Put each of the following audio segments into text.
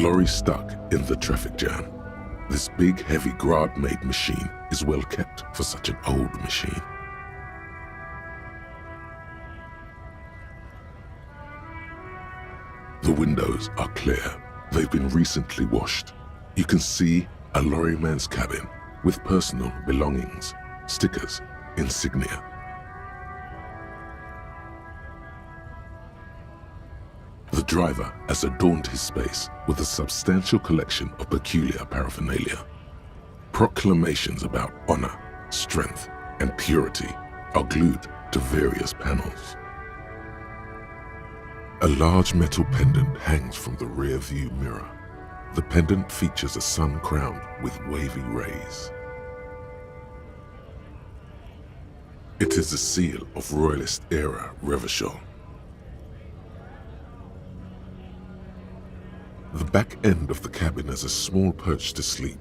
lorry stuck in the traffic jam. This big, heavy Grad-made machine is well kept for such an old machine. The windows are clear. They've been recently washed. You can see a lorryman's cabin with personal belongings, stickers, insignia. The driver has adorned his space with a substantial collection of peculiar paraphernalia. Proclamations about honor, strength, and purity are glued to various panels. A large metal pendant hangs from the rear-view mirror. The pendant features a sun crowned with wavy rays. It is a seal of Royalist-era Revachol. The back end of the cabin has a small perch to sleep,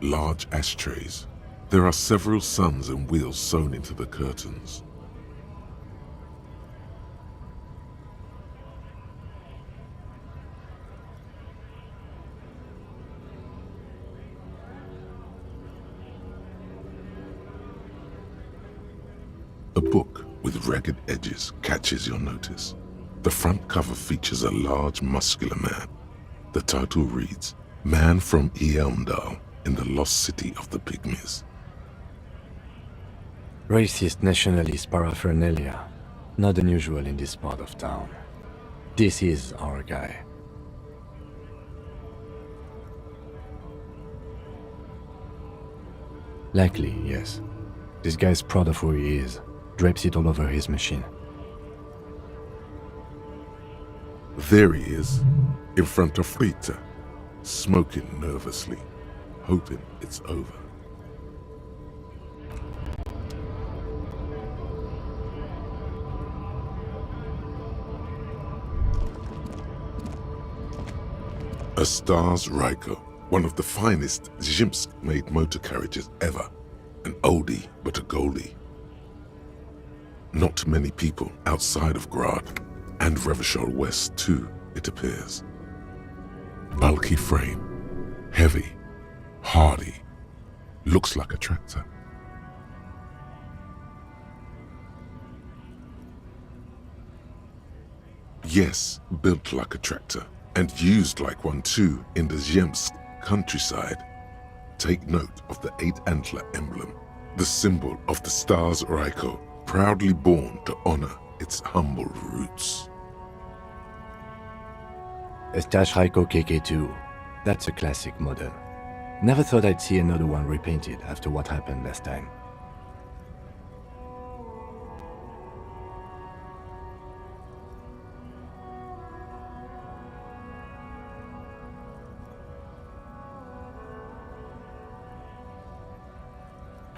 large ashtrays. There are several suns and wheels sewn into the curtains. A book with ragged edges catches your notice. The front cover features a large, muscular man. The title reads, Man from Eamdal in the Lost City of the Pygmies. Racist nationalist paraphernalia, not unusual in this part of town. This is our guy. Likely, yes. This guy's proud of who he is, drapes it all over his machine. There he is, in front of Rita, smoking nervously, hoping it's over. A Stars Ryko, one of the finest Zhimsk-made motor carriages ever. An oldie but a goldie. Not many people outside of Grad, and Revachol West too, it appears. Bulky frame, heavy, hardy, looks like a tractor. Yes, built like a tractor, and used like one too in the Zemsk countryside. Take note of the 8-antler emblem, the symbol of the Stars Ryko, proudly born to honor its humble roots. A Stash Ryko KK2. That's a classic model. Never thought I'd see another one repainted after what happened last time.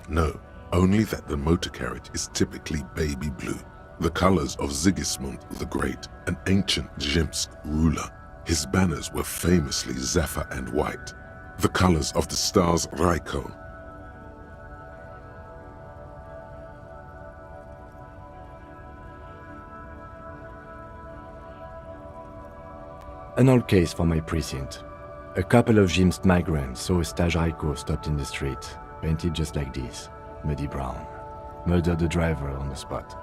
No, only that the motor carriage is typically baby blue, the colors of Sigismund the Great, an ancient Zemsk ruler. His banners were famously zephyr and white, the colors of the Stars Ryko. An old case for my precinct. A couple of Zemsk migrants saw a Stash Ryko stopped in the street, painted just like this, muddy brown. Murdered the driver on the spot.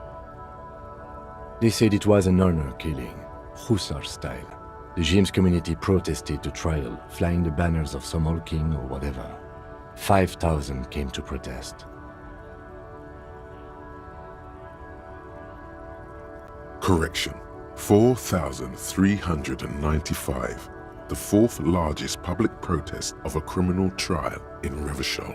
They said it was an honor killing, Hussar style. The Zemsk community protested to trial, flying the banners of some old king or whatever. 5,000 came to protest. Correction, 4,395, the fourth largest public protest of a criminal trial in Revachol.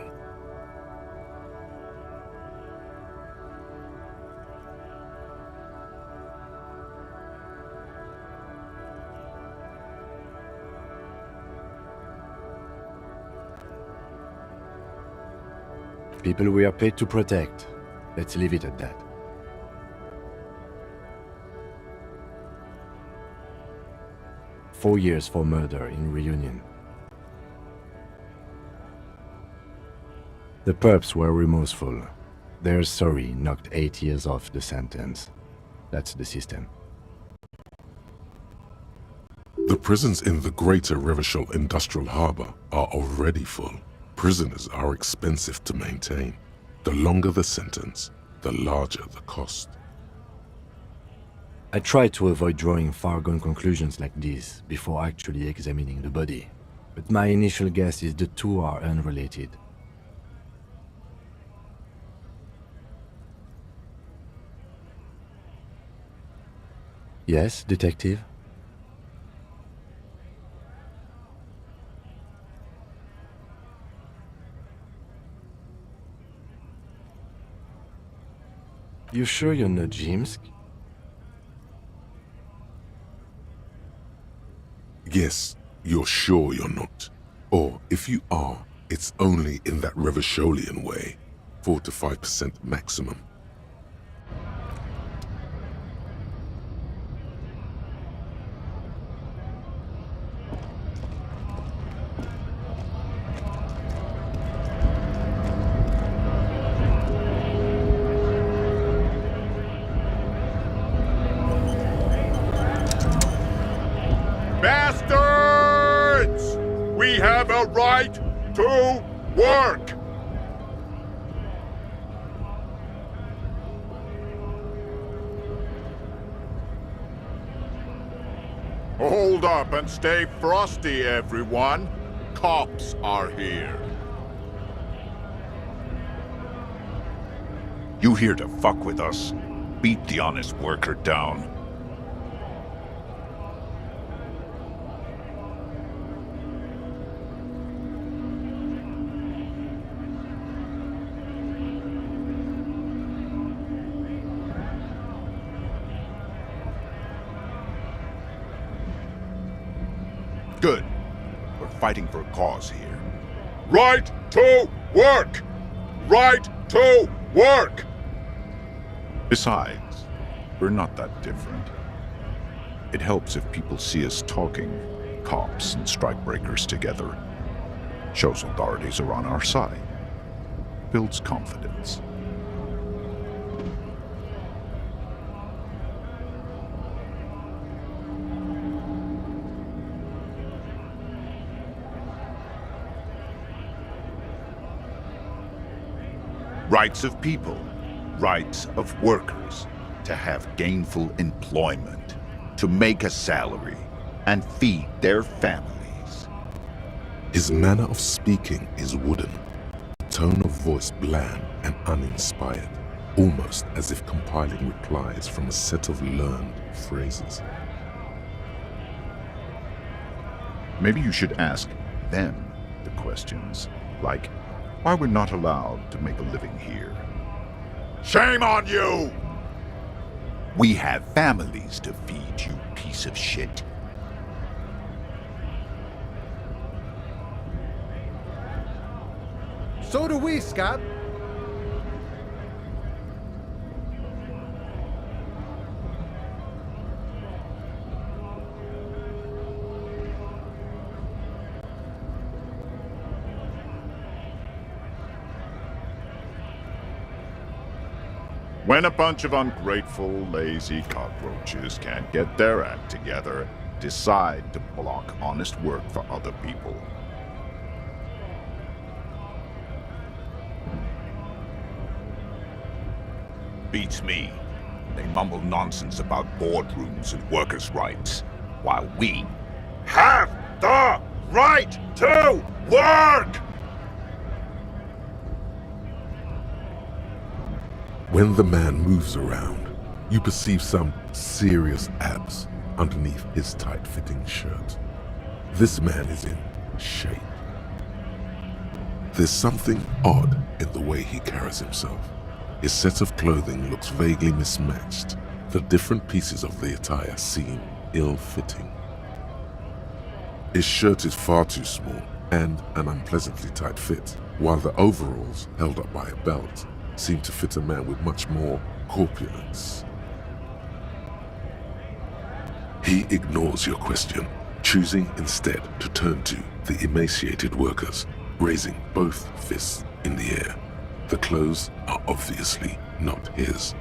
People we are paid to protect. Let's leave it at that. Four years for murder in Reunion. The perps were remorseful. Their sorry knocked 8 years off the sentence. That's the system. The prisons in the Greater Revachol Industrial Harbor are already full. Prisoners are expensive to maintain. The longer the sentence, the larger the cost. I try to avoid drawing far-gone conclusions like these before actually examining the body, but my initial guess is the two are unrelated. Yes, detective? You sure you're not Jimsk? Yes, you're sure you're not. Or if you are, it's only in that Revacholian way. 4 to 5% maximum. Bastards! We have a right to work! Hold up and stay frosty, everyone. Cops are here. You here to fuck with us? Beat the honest worker down. Good. We're fighting for a cause here. Right to work! Right to work! Besides, we're not that different. It helps if people see us talking, cops and strikebreakers together. Shows authorities are on our side. Builds confidence. Rights of people, rights of workers, to have gainful employment, to make a salary, and feed their families. His manner of speaking is wooden, tone of voice bland and uninspired, almost as if compiling replies from a set of learned phrases. Maybe you should ask them the questions, like why we're not allowed to make a living here. Shame on you! We have families to feed, you piece of shit. So do we, Scott. When a bunch of ungrateful, lazy cockroaches can't get their act together, decide to block honest work for other people. Beats me. They mumble nonsense about boardrooms and workers' rights, while we Have the right to work! When the man moves around, you perceive some serious abs underneath his tight-fitting shirt. This man is in shape. There's something odd in the way he carries himself. His set of clothing looks vaguely mismatched. The different pieces of the attire seem ill-fitting. His shirt is far too small and an unpleasantly tight fit, while the overalls, held up by a belt, seem to fit a man with much more corpulence. He ignores your question, choosing instead to turn to the emaciated workers, raising both fists in the air. The clothes are obviously not his.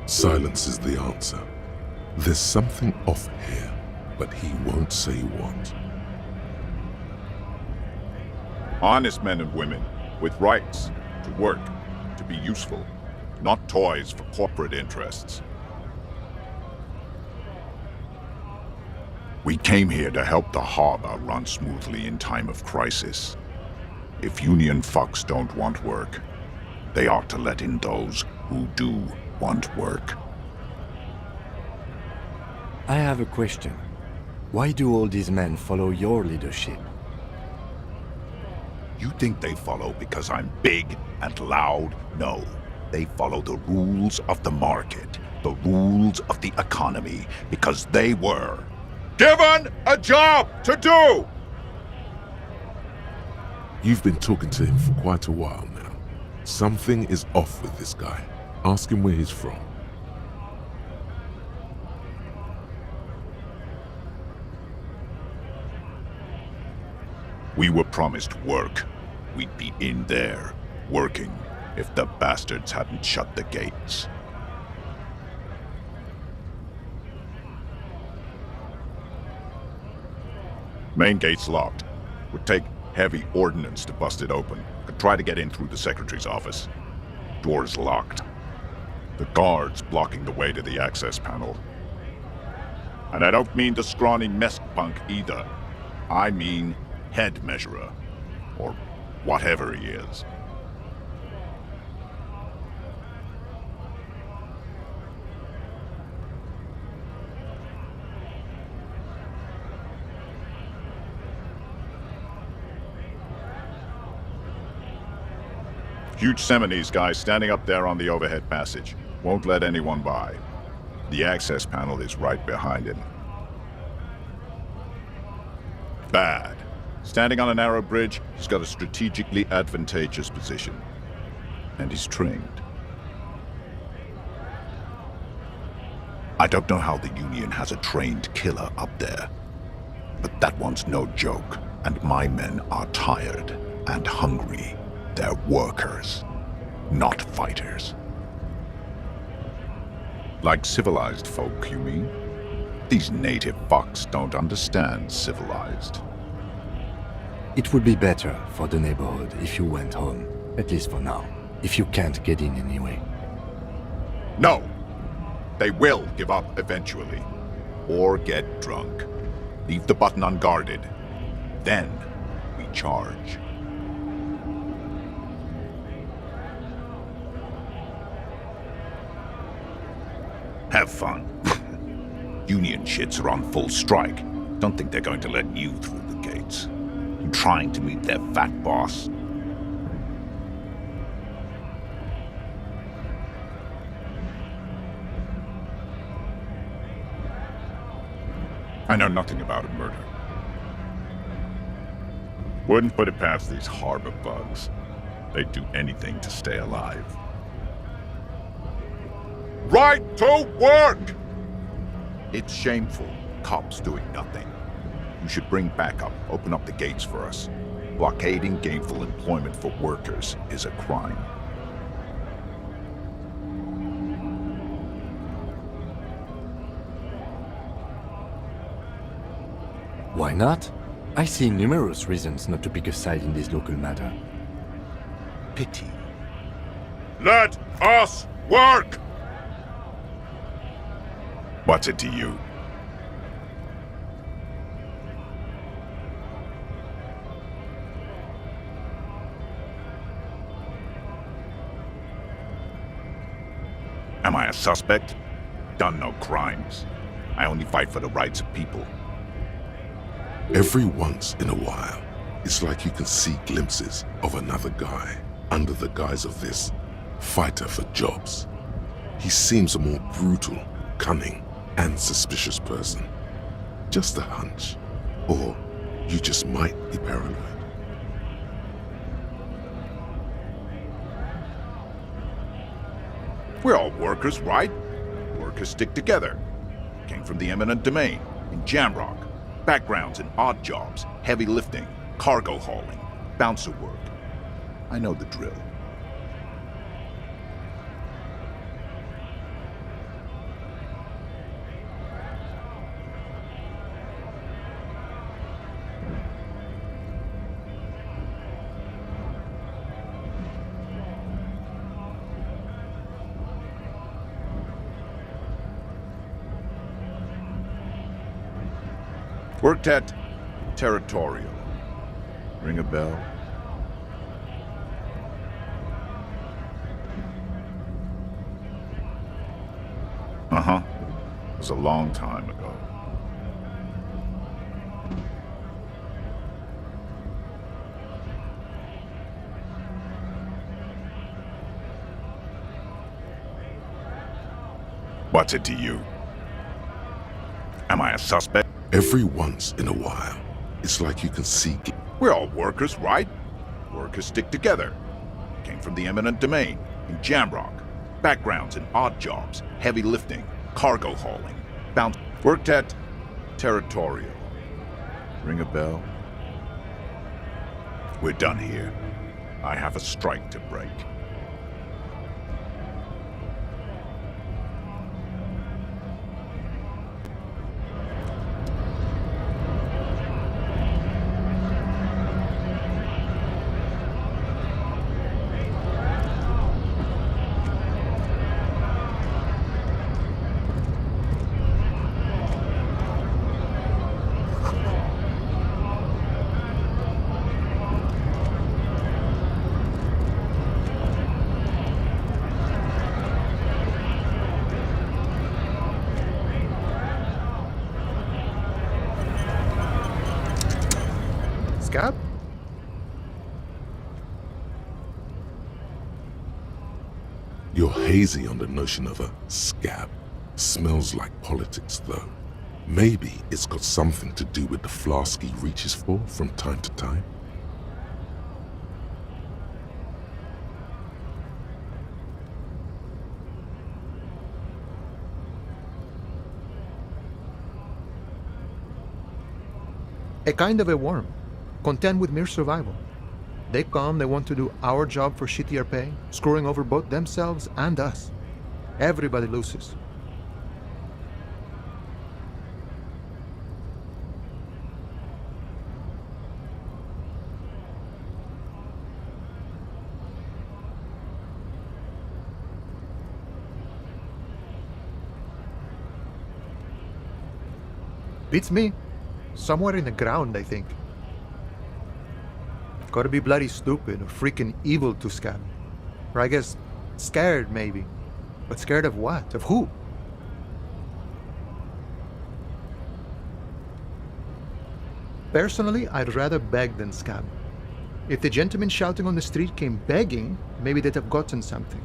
Silence is the answer. There's something off here. but he won't say what. Honest men and women with rights to work, to be useful, not toys for corporate interests. We came here to help the harbor run smoothly in time of crisis. If union fucks don't want work, they ought to let in those who do want work. I have a question. Why do all these men follow your leadership? You think they follow because I'm big and loud? No. They follow the rules of the market, the rules of the economy, because they were given a job to do! You've been talking to him for quite a while now. Something is off with this guy. Ask him where he's from. We were promised work. We'd be in there, working, if the bastards hadn't shut the gates. Main gate's locked. Would take heavy ordnance to bust it open. Could try to get in through the secretary's office. Door's locked. The guard's blocking the way to the access panel. And I don't mean the scrawny mess punk either. I mean head measurer. Or whatever he is. Huge Seminese guy standing up there on the overhead passage. Won't let anyone by. The access panel is right behind him. Bad. Standing on a narrow bridge, he's got a strategically advantageous position. And he's trained. I don't know how the Union has a trained killer up there. But that one's no joke, and my men are tired and hungry. They're workers, not fighters. Like civilized folk, you mean? These native fucks don't understand civilized. It would be better for the neighborhood if you went home, at least for now, if you can't get in anyway. No! They will give up eventually. Or get drunk. Leave the button unguarded. Then we charge. Have fun. Union shits are on full strike. Don't think they're going to let you through the gates. You trying to meet their fat boss? I know nothing about a murder. Wouldn't put it past these harbor bugs. They'd do anything to stay alive. Right to work! It's shameful. Cops doing nothing. You should bring backup, open up the gates for us. Blockading gainful employment for workers is a crime. Why not? I see numerous reasons not to pick a side in this local matter. Pity. Let us work! What's it to you? Am I a suspect? Done no crimes. I only fight for the rights of people. Every once in a while, it's like you can see glimpses of another guy under the guise of this fighter for jobs. He seems a more brutal, cunning, and suspicious person. Just a hunch. Or you just might be paranoid. We're all workers, right? Workers stick together. Came from the eminent domain, in Jamrock. Backgrounds in odd jobs, heavy lifting, cargo hauling, bouncer work. I know the drill. Worked at Territorial. Ring a bell? Uh-huh. It was a long time ago. What's it to you? Am I a suspect? Every once in a while, it's like you can see. We're all workers, right? Workers stick together. Came from the eminent domain, in Jamrock. Backgrounds in odd jobs, heavy lifting, cargo hauling. Worked at Territorial. Ring a bell? We're done here. I have a strike to break. Scab? You're hazy on the notion of a scab. Smells like politics, though. Maybe it's got something to do with the flask he reaches for from time to time. A kind of a worm, content with mere survival. They come, they want to do our job for shittier pay, screwing over both themselves and us. Everybody loses. Beats me. Somewhere in the ground, I think. Gotta be bloody stupid or freaking evil to scab. Or I guess scared, maybe. But scared of what? Of who? Personally, I'd rather beg than scab. If the gentleman shouting on the street came begging, maybe they'd have gotten something.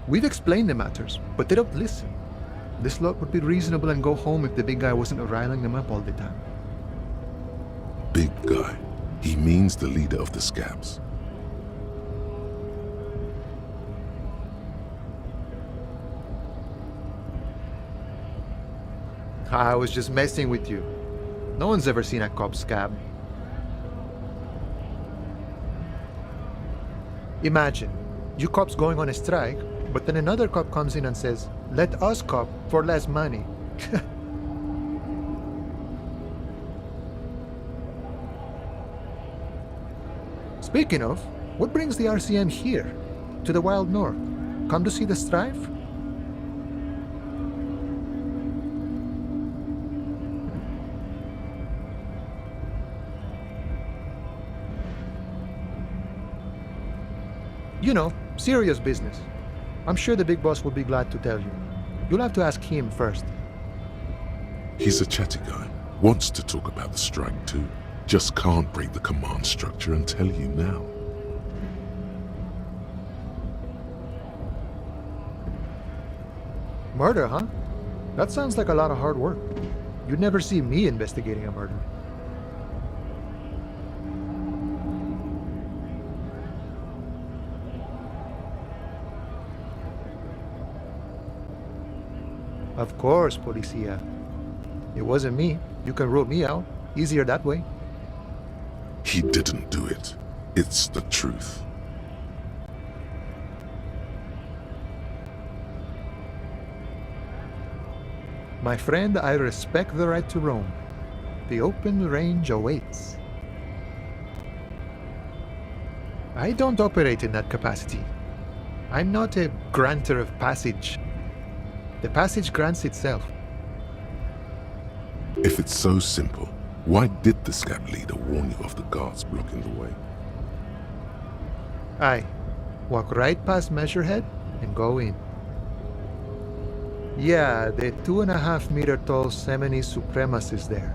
We've explained the matters, but they don't listen. This lot would be reasonable and go home if the big guy wasn't riling them up all the time. Big guy. He means the leader of the scabs. I was just messing with you. No one's ever seen a cop scab. Imagine, you cops going on a strike, but then another cop comes in and says, "Let us cop for less money." Speaking of, what brings the RCM here, to the wild north? Come to see the strife? You know, serious business. I'm sure the big boss will be glad to tell you. You'll have to ask him first. He's a chatty guy. Wants to talk about the strike too. Just can't break the command structure and tell you now. Murder, huh? That sounds like a lot of hard work. You'd never see me investigating a murder. Of course, Policia. It wasn't me. You can rule me out. Easier that way. He didn't do it. It's the truth. My friend, I respect the right to roam. The open range awaits. I don't operate in that capacity. I'm not a granter of passage. The passage grants itself. If it's so simple, why did the scab leader warn you of the guards blocking the way? I walk right past Measurehead and go in. Yeah, the 2.5-meter tall Semini Supremus is there.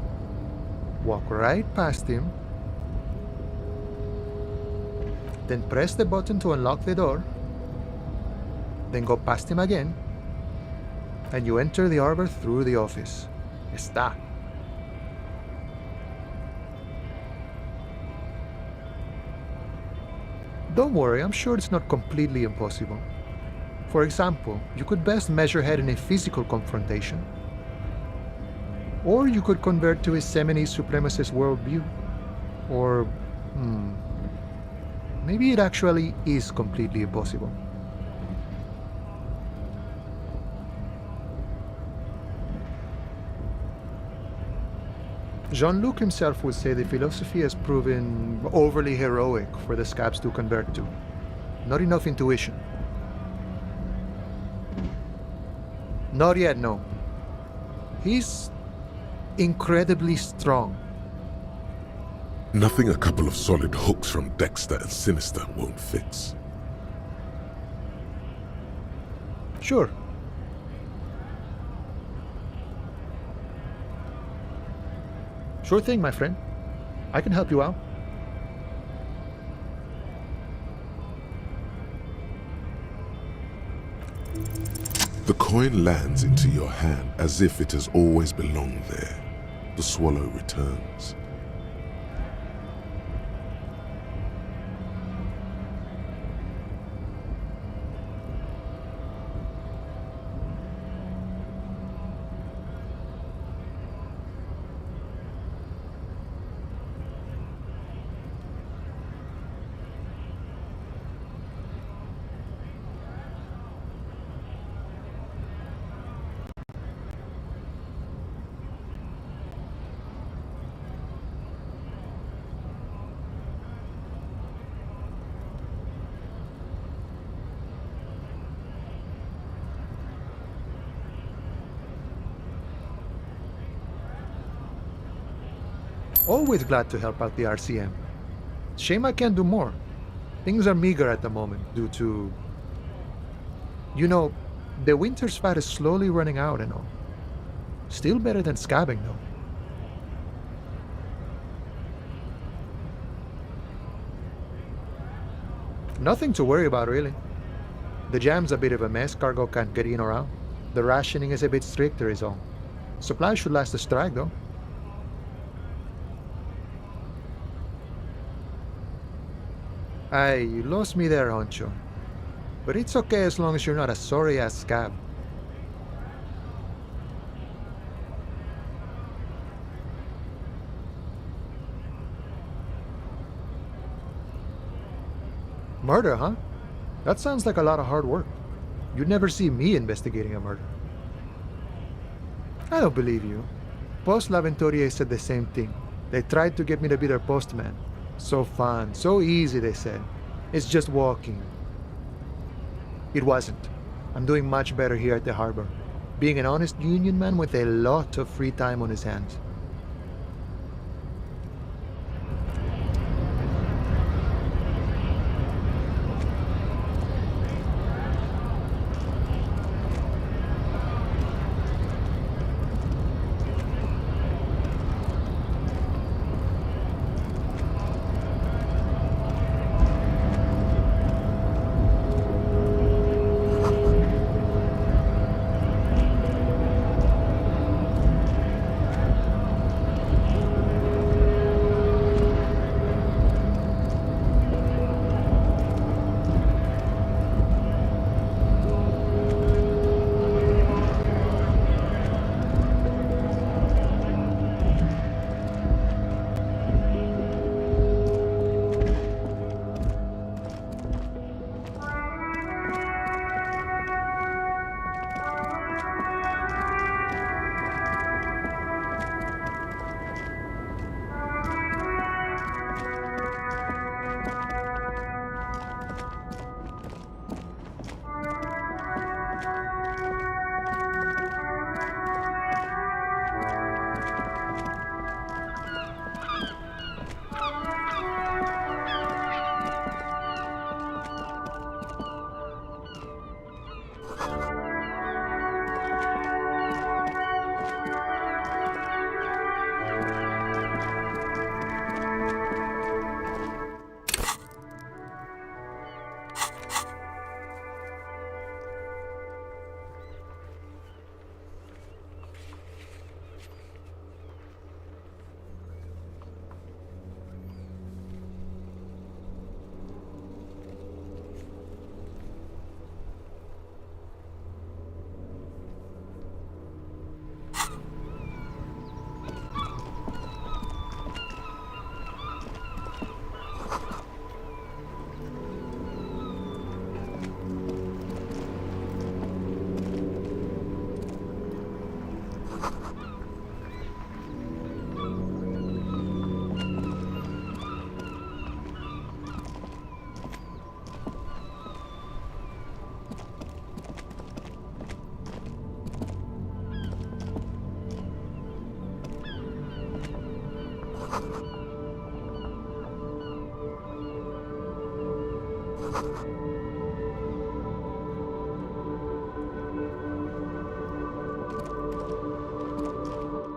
Walk right past him, then press the button to unlock the door, then go past him again, and you enter the arbor through the office. Está. Don't worry, I'm sure it's not completely impossible. For example, you could best Measurehead in a physical confrontation. Or you could convert to a Semini Supremacist worldview. Or, maybe it actually is completely impossible. Jean-Luc himself would say the philosophy has proven overly heroic for the scabs to convert to. Not enough intuition. Not yet, no. He's incredibly strong. Nothing a couple of solid hooks from Dexter and Sinister won't fix. Sure. Sure thing, my friend. I can help you out. The coin lands into your hand as if it has always belonged there. The swallow returns. Always glad to help out the RCM. Shame I can't do more. Things are meager at the moment due to... You know, the winter's fat is slowly running out and all. Still better than scabbing, though. Nothing to worry about, really. The jam's a bit of a mess, cargo can't get in or out. The rationing is a bit stricter is all. Supplies should last the strike, though. Aye, you lost me there, Honcho. But it's okay as long as you're not a sorry-ass scab. Murder, huh? That sounds like a lot of hard work. You'd never see me investigating a murder. I don't believe you. Post L'Aventurier said the same thing. They tried to get me to be their postman. So fun, so easy, they said. It's just walking. It wasn't. I'm doing much better here at the harbor. Being an honest union man with a lot of free time on his hands.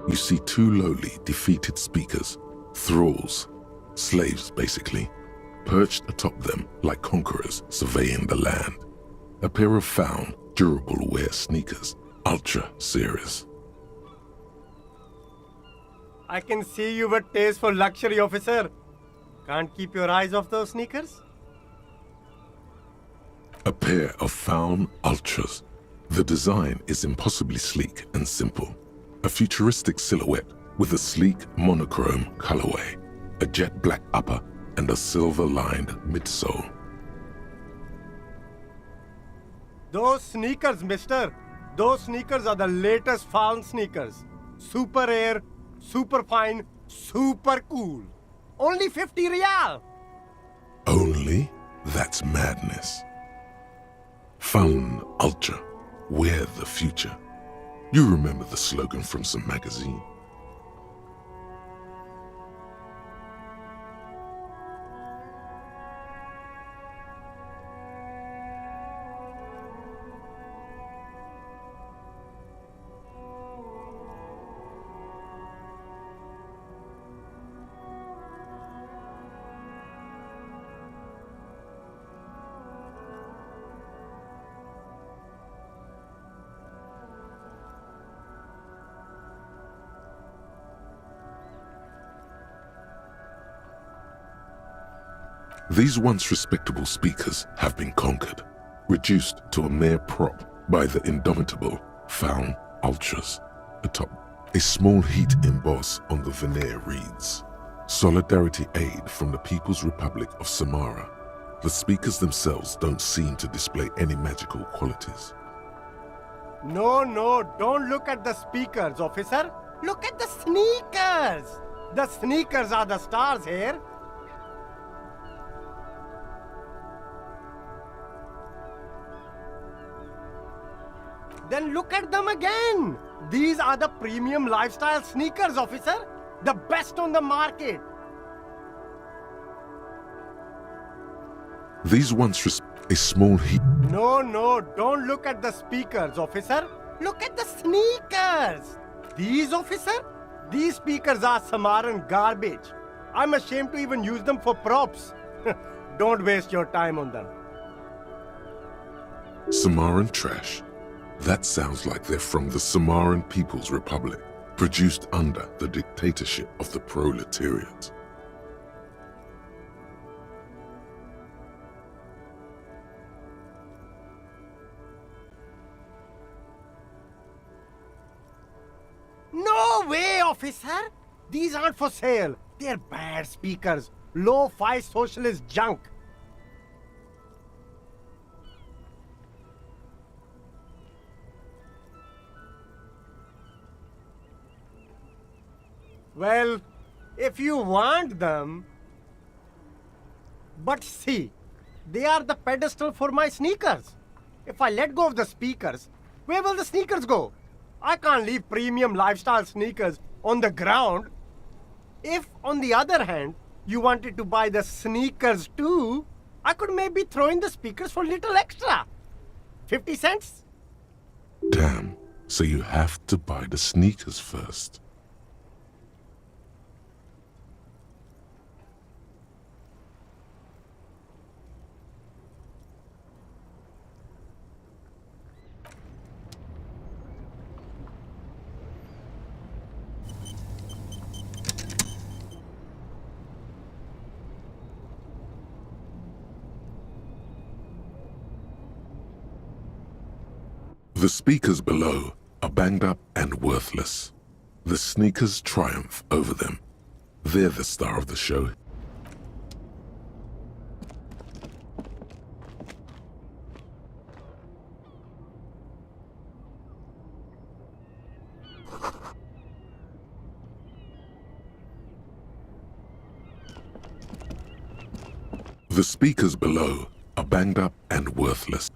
You see two lowly, defeated speakers, thralls, slaves basically, perched atop them like conquerors surveying the land. A pair of found, durable wear sneakers, Ultra series. I can see you've a taste for luxury, officer. Can't keep your eyes off those sneakers? A pair of found Ultras. The design is impossibly sleek and simple. A futuristic silhouette with a sleek monochrome colorway, a jet black upper, and a silver-lined midsole. Those sneakers, mister. Those sneakers are the latest found sneakers. Super air, super fine, super cool. Only 50 real. Only? That's madness. Fun Ultra. Wear the future. You remember the slogan from some magazine. These once respectable speakers have been conquered, reduced to a mere prop by the indomitable found Ultras. Atop, a small heat emboss on the veneer reads, "Solidarity aid from the People's Republic of Samara." The speakers themselves don't seem to display any magical qualities. No, don't look at the speakers, officer. Look at the sneakers. The sneakers are the stars here. Then look at them again. These are the premium lifestyle sneakers, officer. The best on the market. These once a small heat. No, don't look at the speakers, officer. Look at the sneakers. These, officer? These speakers are Samaran garbage. I'm ashamed to even use them for props. Don't waste your time on them. Samaran trash. That sounds like they're from the Samaran People's Republic, produced under the dictatorship of the proletariat. No way, officer! These aren't for sale. They're bad speakers. Low-fi socialist junk. Well, if you want them... But see, they are the pedestal for my sneakers. If I let go of the speakers, where will the sneakers go? I can't leave premium lifestyle sneakers on the ground. If, on the other hand, you wanted to buy the sneakers too, I could maybe throw in the speakers for little extra. 50 cents? Damn, so you have to buy the sneakers first. The speakers below are banged up and worthless. The sneakers triumph over them. They're the star of the show. The speakers below are banged up and worthless.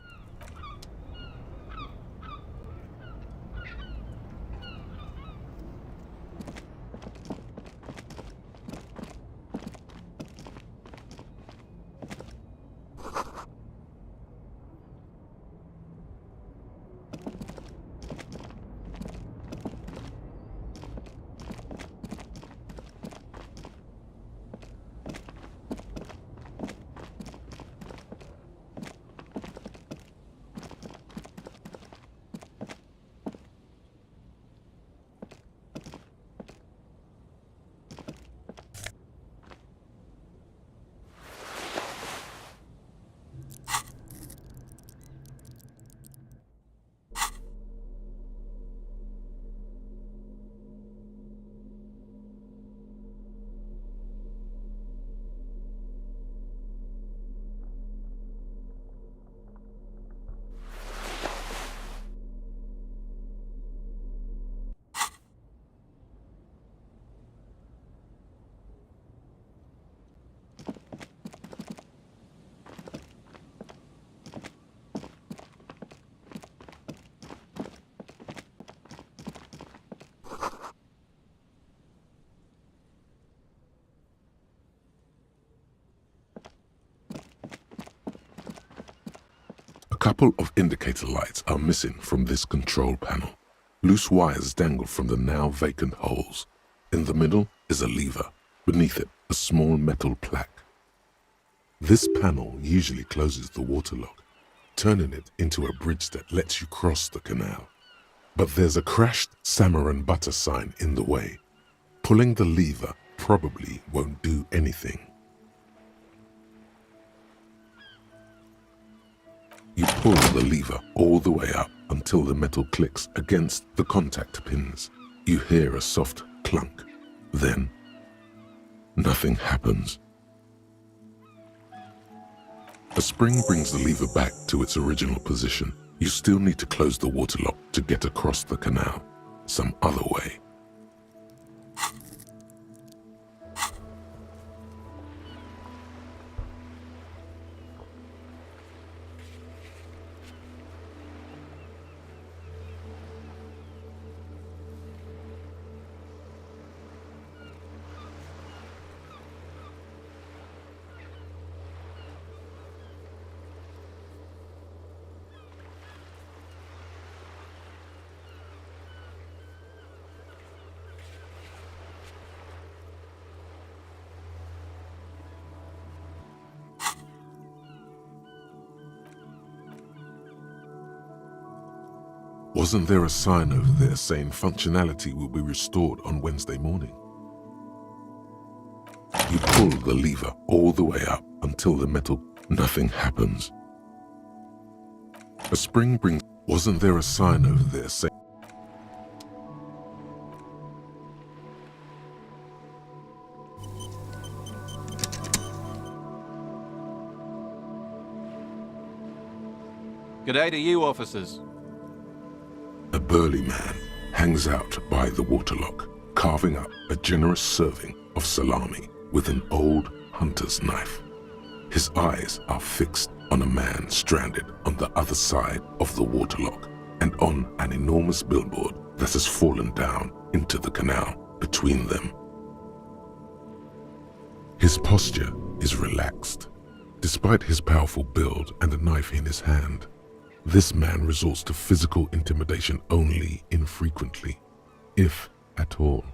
A couple of indicator lights are missing from this control panel. Loose wires dangle from the now vacant holes. In the middle is a lever. Beneath it, a small metal plaque. This panel usually closes the waterlock, turning it into a bridge that lets you cross the canal. But there's a crashed salmon and butter sign in the way. Pulling the lever probably won't do anything. You pull the lever all the way up until the metal clicks against the contact pins. You hear a soft clunk. Then, nothing happens. A spring brings the lever back to its original position. You still need to close the waterlock to get across the canal some other way. Wasn't there a sign over there saying functionality will be restored on Wednesday morning? You pull the lever all the way up until the metal... Nothing happens. A spring brings... Wasn't there a sign over there saying... G'day to you, officers. A burly man hangs out by the waterlock, carving up a generous serving of salami with an old hunter's knife. His eyes are fixed on a man stranded on the other side of the waterlock and on an enormous billboard that has fallen down into the canal between them. His posture is relaxed. Despite his powerful build and a knife in his hand, this man resorts to physical intimidation only infrequently, if at all.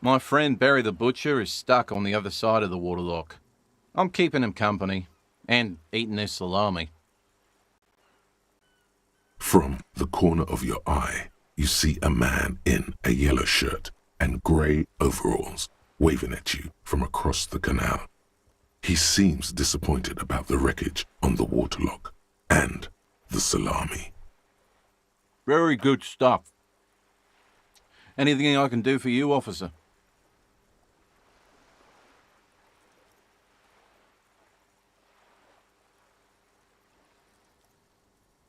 My friend Barry the Butcher is stuck on the other side of the waterlock. I'm keeping him company and eating his salami. From the corner of your eye, you see a man in a yellow shirt and grey overalls waving at you from across the canal. He seems disappointed about the wreckage on the waterlock and the salami. Very good stuff. Anything I can do for you, officer?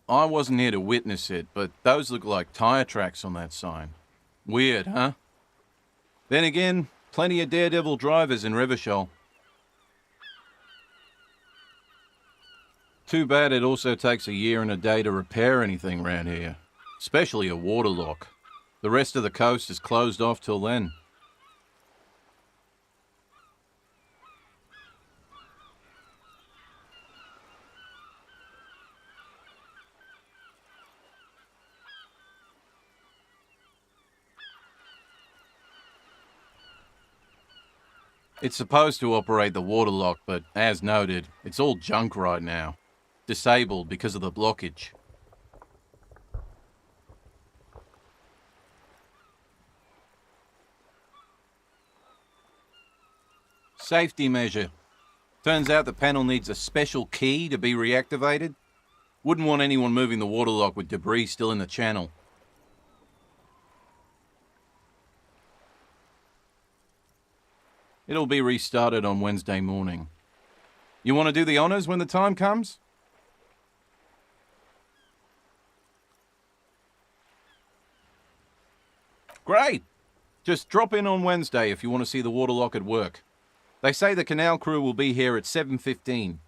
I wasn't here to witness it, but those look like tire tracks on that sign. Weird, huh? Then again, plenty of daredevil drivers in Revachol. Too bad it also takes a year and a day to repair anything around here, especially a waterlock. The rest of the coast is closed off till then. It's supposed to operate the waterlock, but as noted, it's all junk right now. Disabled because of the blockage. Safety measure. Turns out the panel needs a special key to be reactivated. Wouldn't want anyone moving the waterlock with debris still in the channel. It'll be restarted on Wednesday morning. You want to do the honors when the time comes? Great! Just drop in on Wednesday if you want to see the waterlock at work. They say the canal crew will be here at 7:15.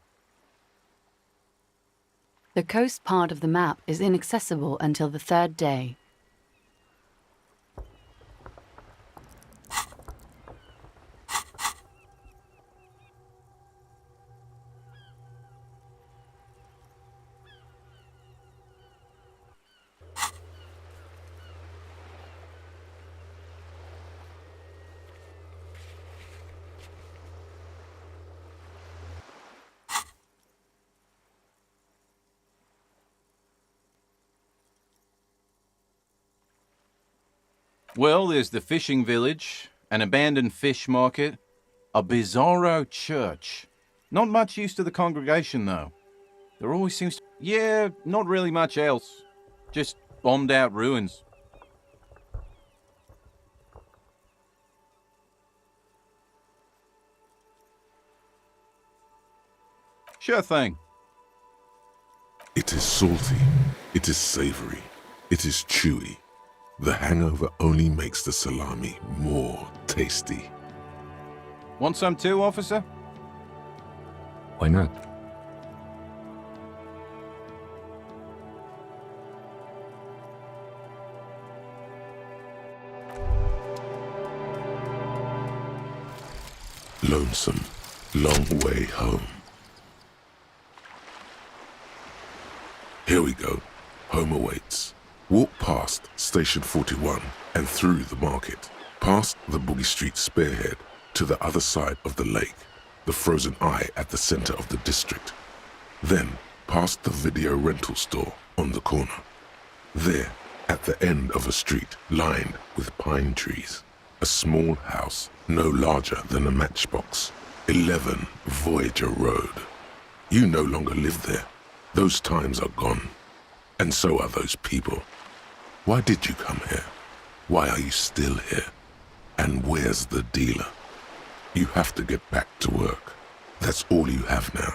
The coast part of the map is inaccessible until the third day. Well, there's the fishing village, an abandoned fish market, a bizarro church. Not much use to the congregation, though. There always seems to... Yeah, not really much else. Just bombed out ruins. Sure thing. It is salty, it is savory, it is chewy. The hangover only makes the salami more tasty. Want some too, officer? Why not? Lonesome, long way home. Here we go. Home awaits. Walk past Station 41 and through the market, past the Boogie Street spearhead to the other side of the lake, the frozen eye at the center of the district. Then past the video rental store on the corner. There, at the end of a street lined with pine trees, a small house no larger than a matchbox, 11 Voyager Road. You no longer live there. Those times are gone. And so are those people. Why did you come here? Why are you still here? And where's the dealer? You have to get back to work. That's all you have now.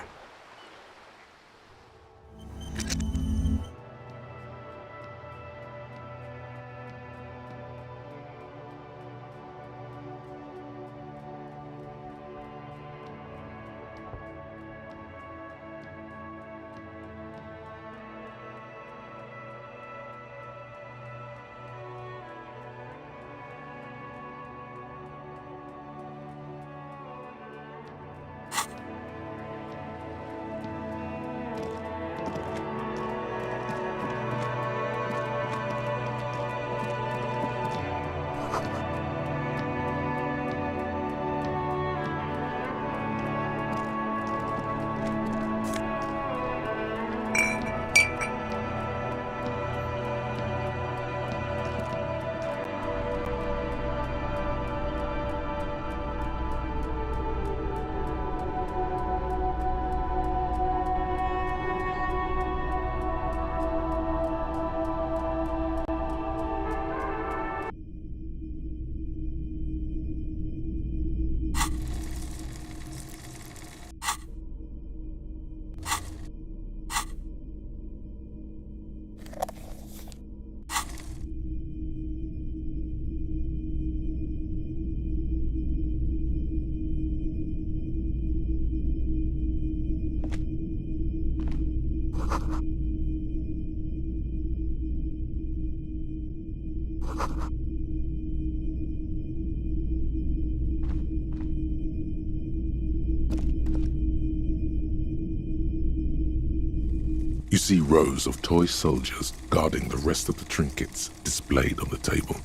You see rows of toy soldiers guarding the rest of the trinkets displayed on the table.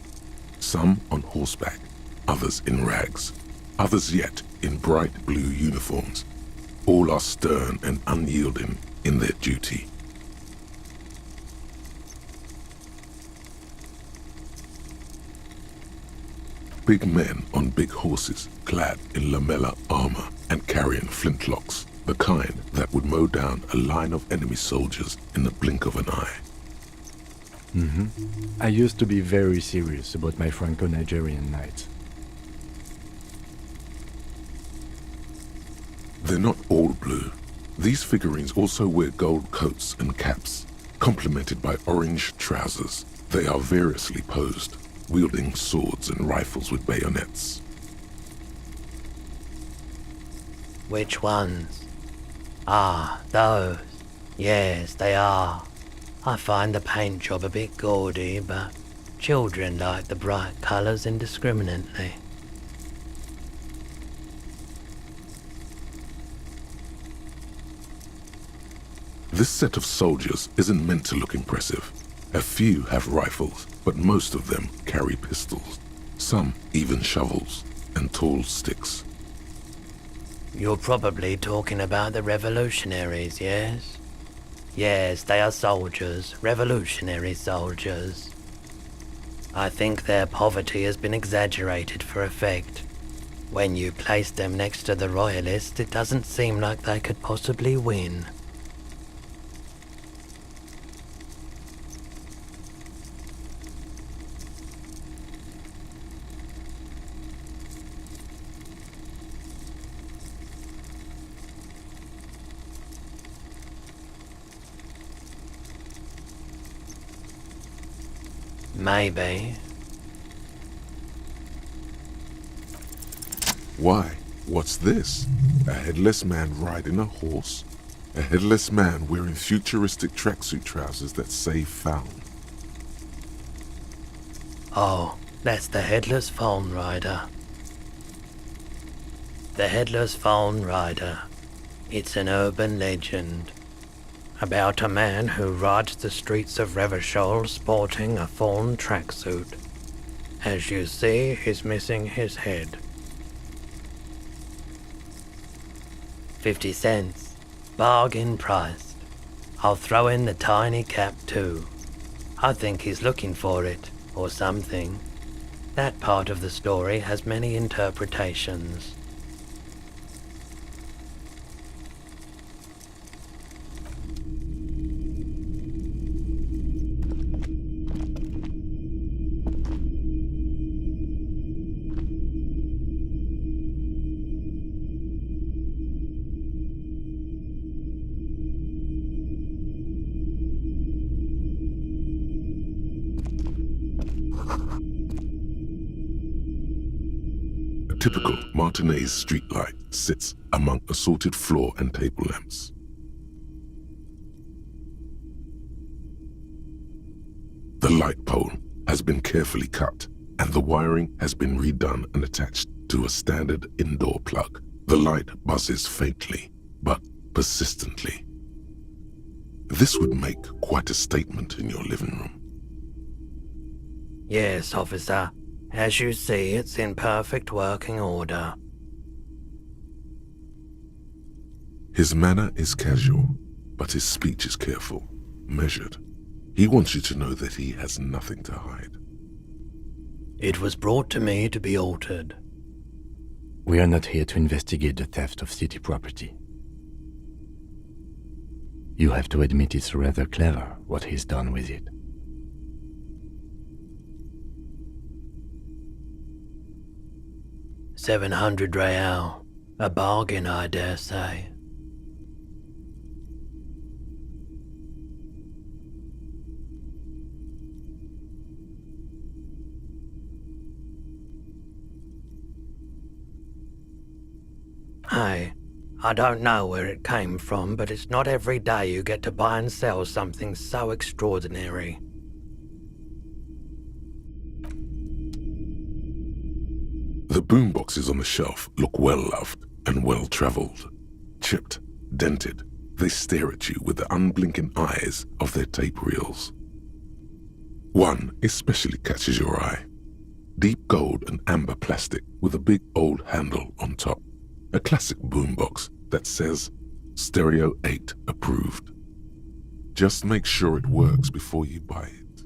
Some on horseback, others in rags, others yet in bright blue uniforms. All are stern and unyielding in their duty. Big men on big horses, clad in lamella armor and carrying flintlocks, the kind that would mow down a line of enemy soldiers in the blink of an eye. I used to be very serious about my Franco-Nigerian knights. They're not all blue. These figurines also wear gold coats and caps, complemented by orange trousers. They are variously posed, wielding swords and rifles with bayonets. Which ones? Ah, those. Yes, they are. I find the paint job a bit gaudy, but children like the bright colours indiscriminately. This set of soldiers isn't meant to look impressive. A few have rifles, but most of them carry pistols. Some even shovels and tall sticks. You're probably talking about the revolutionaries, yes? Yes, they are soldiers, revolutionary soldiers. I think their poverty has been exaggerated for effect. When you place them next to the royalists, it doesn't seem like they could possibly win. Maybe. Why? What's this? A headless man riding a horse? A headless man wearing futuristic tracksuit trousers that say found. Oh, that's the Headless Phone Rider. The Headless Phone Rider. It's an urban legend about a man who rides the streets of Revachol sporting a fawn tracksuit. As you see, he's missing his head. 50 cents. Bargain priced. I'll throw in the tiny cap too. I think he's looking for it, or something. That part of the story has many interpretations. A typical Martinez streetlight sits among assorted floor and table lamps. The light pole has been carefully cut, and the wiring has been redone and attached to a standard indoor plug. The light buzzes faintly, but persistently. This would make quite a statement in your living room. Yes, officer. As you see, it's in perfect working order. His manner is casual, but his speech is careful, measured. He wants you to know that he has nothing to hide. It was brought to me to be altered. We are not here to investigate the theft of city property. You have to admit it's rather clever what he's done with it. $700 a bargain, I dare say. Hey, I don't know where it came from, but it's not every day you get to buy and sell something so extraordinary. The boomboxes on the shelf look well-loved and well-traveled. Chipped, dented, they stare at you with the unblinking eyes of their tape reels. One especially catches your eye. Deep gold and amber plastic with a big old handle on top. A classic boombox that says Stereo 8 approved. Just make sure it works before you buy it.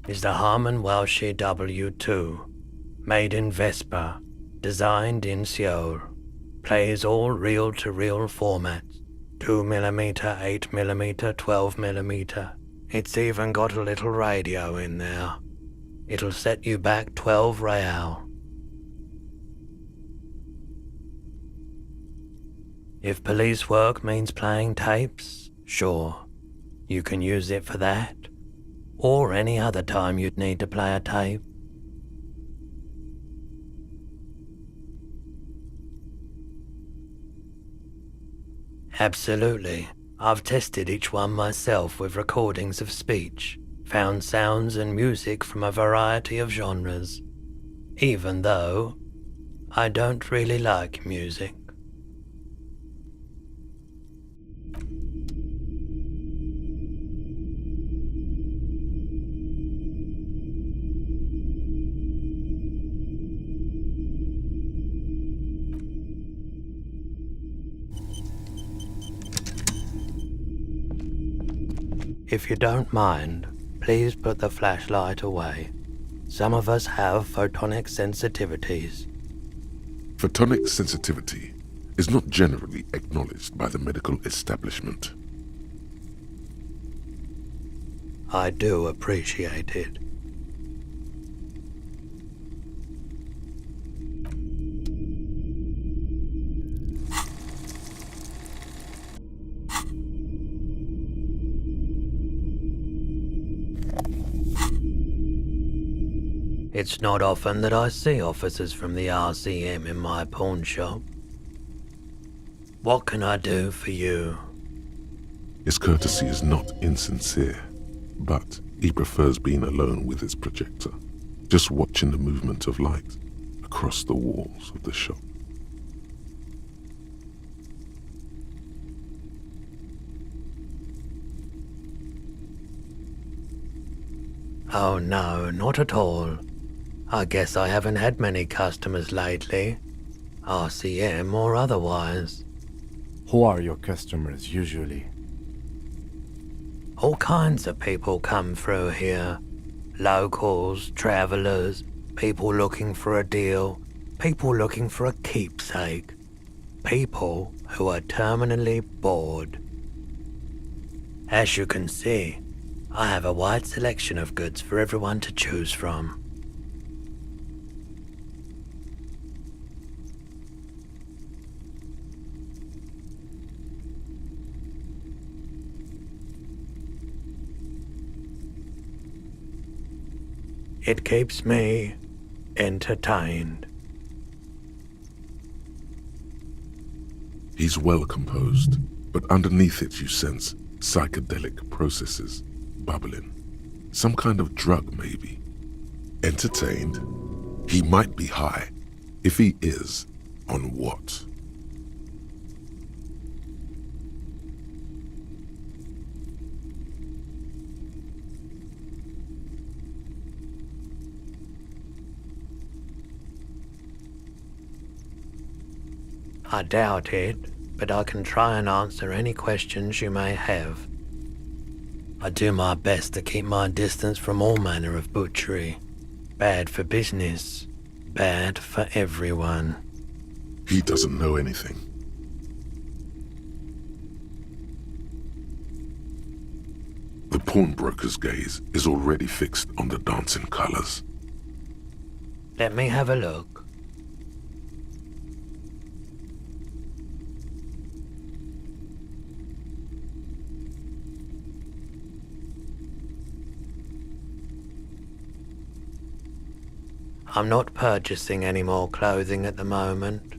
Is the Harman Welsh W2, made in Vespa, designed in Seoul, plays all reel-to-reel formats, 2mm, 8mm, 12mm. It's even got a little radio in there. It'll set you back 12 real. If police work means playing tapes, sure, you can use it for that. Or any other time you'd need to play a tape. Absolutely. I've tested each one myself with recordings of speech, found sounds and music from a variety of genres, even though I don't really like music. If you don't mind, please put the flashlight away. Some of us have photonic sensitivities. Photonic sensitivity is not generally acknowledged by the medical establishment. I do appreciate it. It's not often that I see officers from the RCM in my pawn shop. What can I do for you? His courtesy is not insincere, but he prefers being alone with his projector, just watching the movement of light across the walls of the shop. Oh no, not at all. I guess I haven't had many customers lately, RCM or otherwise. Who are your customers usually? All kinds of people come through here. Locals, travelers, people looking for a deal, people looking for a keepsake, people who are terminally bored. As you can see, I have a wide selection of goods for everyone to choose from. It keeps me entertained. He's well composed, but underneath it you sense psychedelic processes bubbling. Some kind of drug, maybe. Entertained? He might be high. If he is, on what? I doubt it, but I can try and answer any questions you may have. I do my best to keep my distance from all manner of butchery. Bad for business, bad for everyone. He doesn't know anything. The pawnbroker's gaze is already fixed on the dancing colors. Let me have a look. I'm not purchasing any more clothing at the moment.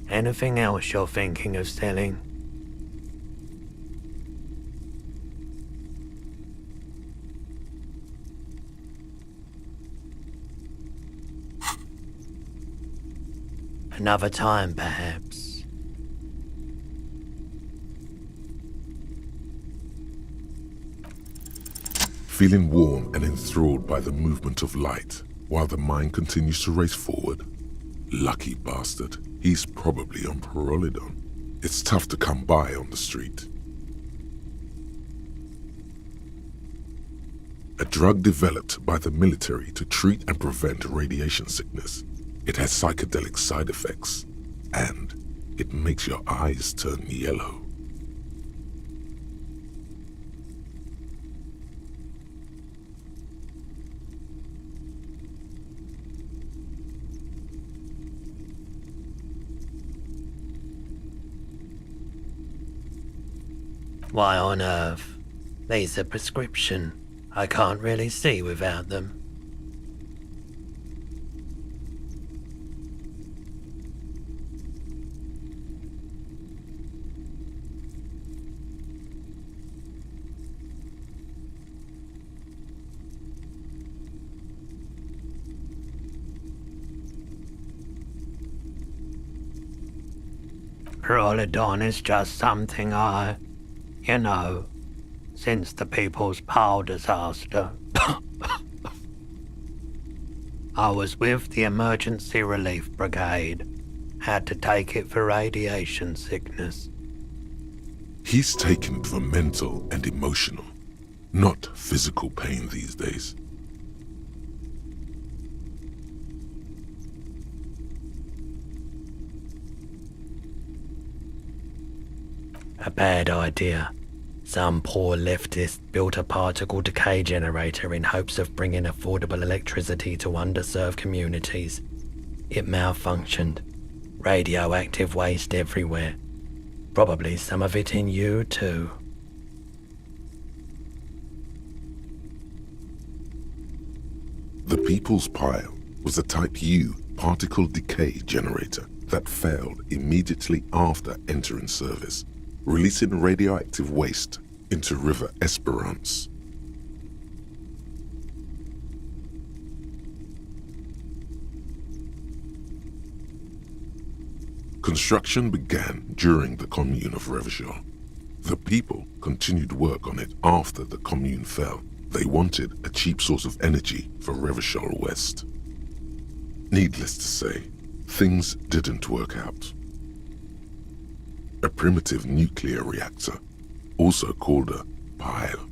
Anything else you're thinking of selling? Another time, perhaps. Feeling warm and enthralled by the movement of light, while the mind continues to race forward. Lucky bastard, he's probably on Parolidon. It's tough to come by on the street. A drug developed by the military to treat and prevent radiation sickness. It has psychedelic side effects, and it makes your eyes turn yellow. Why on earth? These are prescription. I can't really see without them. Parolidon is just something since the People's Power disaster. I was with the Emergency Relief Brigade. Had to take it for radiation sickness. He's taking it for mental and emotional, not physical pain these days. A bad idea. Some poor leftist built a particle decay generator in hopes of bringing affordable electricity to underserved communities. It malfunctioned. Radioactive waste everywhere. Probably some of it in you too. The People's Pile was a Type U particle decay generator that failed immediately after entering service, releasing radioactive waste into River Esperance. Construction began during the Commune of Revachol. The people continued work on it after the Commune fell. They wanted a cheap source of energy for Revachol West. Needless to say, things didn't work out. A primitive nuclear reactor, also called a pile.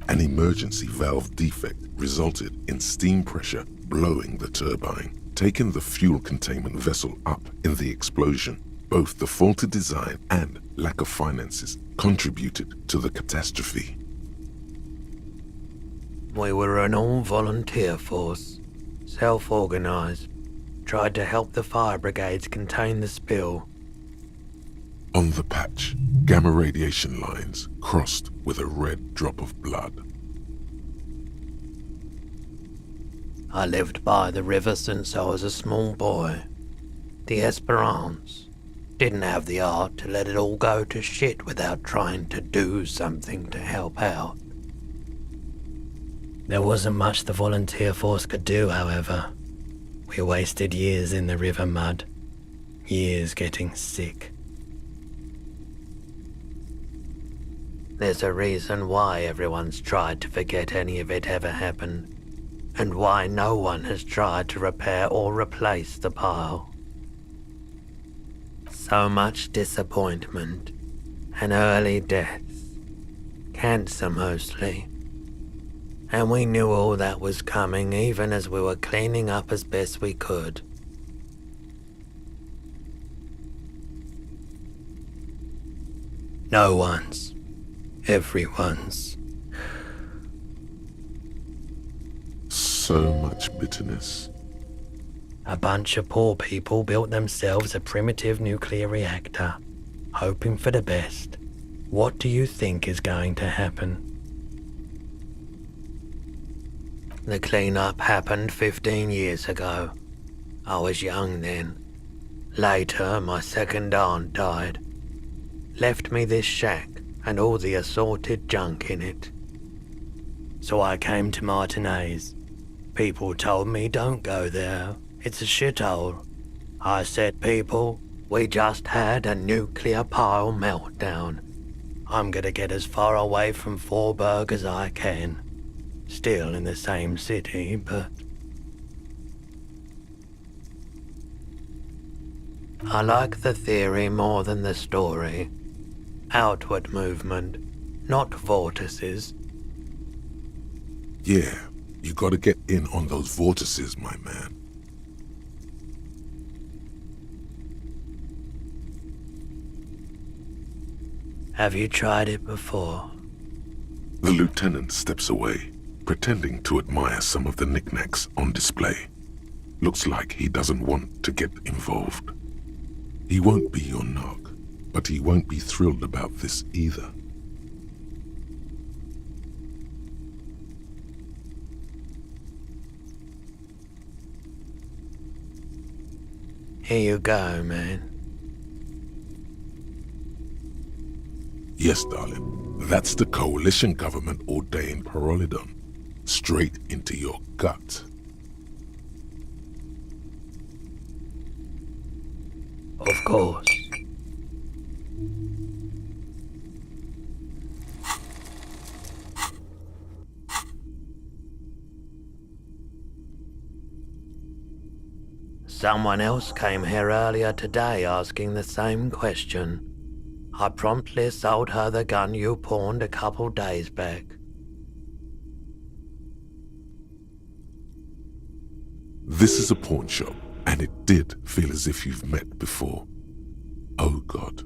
An emergency valve defect resulted in steam pressure blowing the turbine, taking the fuel containment vessel up in the explosion. Both the faulty design and lack of finances contributed to the catastrophe. We were an all-volunteer force, self-organized. Tried to help the fire brigades contain the spill. On the patch, gamma radiation lines crossed with a red drop of blood. I lived by the river since I was a small boy. The Esperance. Didn't have the art to let it all go to shit without trying to do something to help out. There wasn't much the volunteer force could do, however. We wasted years in the river mud. Years getting sick. There's a reason why everyone's tried to forget any of it ever happened, and why no one has tried to repair or replace the pile. So much disappointment, and early deaths. Cancer mostly. And we knew all that was coming even as we were cleaning up as best we could. No one's. Everyone's. So much bitterness. A bunch of poor people built themselves a primitive nuclear reactor, hoping for the best. What do you think is going to happen? The clean-up happened 15 years ago. I was young then. Later, my second aunt died. Left me this shack and all the assorted junk in it. So I came to Martinez. People told me don't go there. It's a shithole. I said, people, we just had a nuclear pile meltdown. I'm gonna get as far away from Forburg as I can. Still in the same city, but... I like the theory more than the story. Outward movement, not vortices. Yeah, you gotta get in on those vortices, my man. Have you tried it before? The lieutenant steps away, pretending to admire some of the knickknacks on display. Looks like he doesn't want to get involved. He won't be your knock, but he won't be thrilled about this either. Here you go, man. Yes, darling. That's the coalition government ordained Parolidon. Straight into your gut. Of course. Someone else came here earlier today asking the same question. I promptly sold her the gun you pawned a couple days back. This is a pawn shop, and it did feel as if you've met before. Oh God.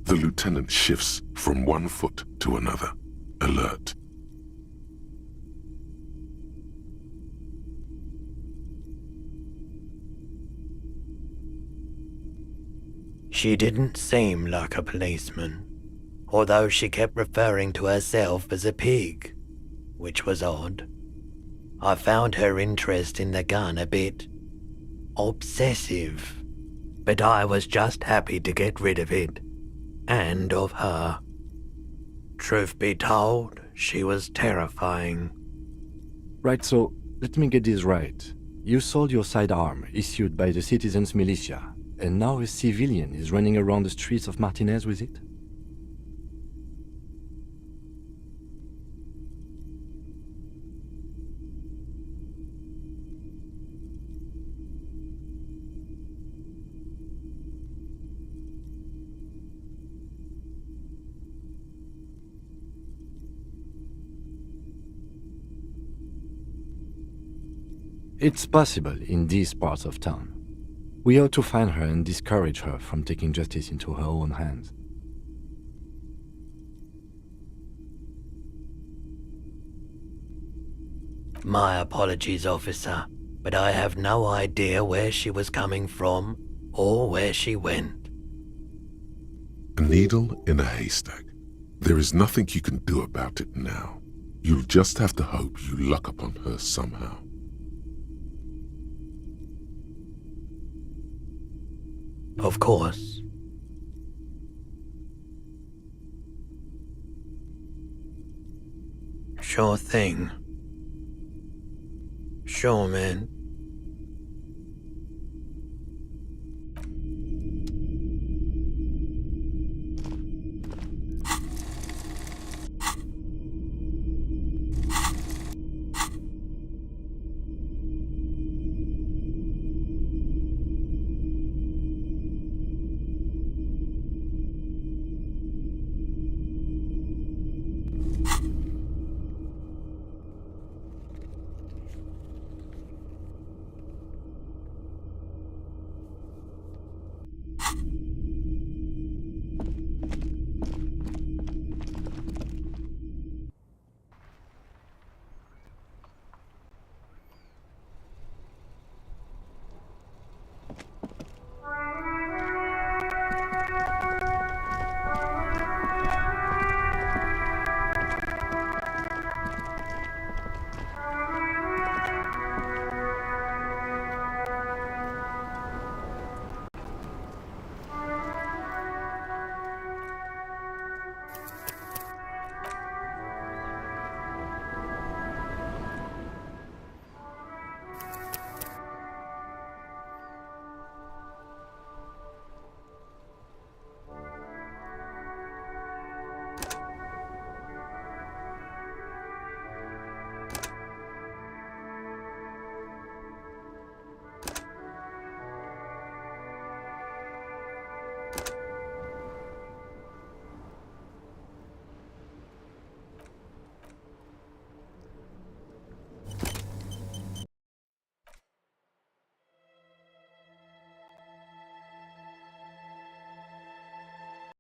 The lieutenant shifts from one foot to another, alert. She didn't seem like a policeman, although she kept referring to herself as a pig, which was odd. I found her interest in the gun a bit obsessive, but I was just happy to get rid of it, and of her. Truth be told, she was terrifying. Right, so let me get this right. You sold your sidearm, issued by the citizens' militia, and now a civilian is running around the streets of Martinez with it? It's possible in these parts of town. We ought to find her and discourage her from taking justice into her own hands. My apologies, officer, but I have no idea where she was coming from or where she went. A needle in a haystack. There is nothing you can do about it now. You'll just have to hope you luck upon her somehow. Of course. Sure thing. Sure, man.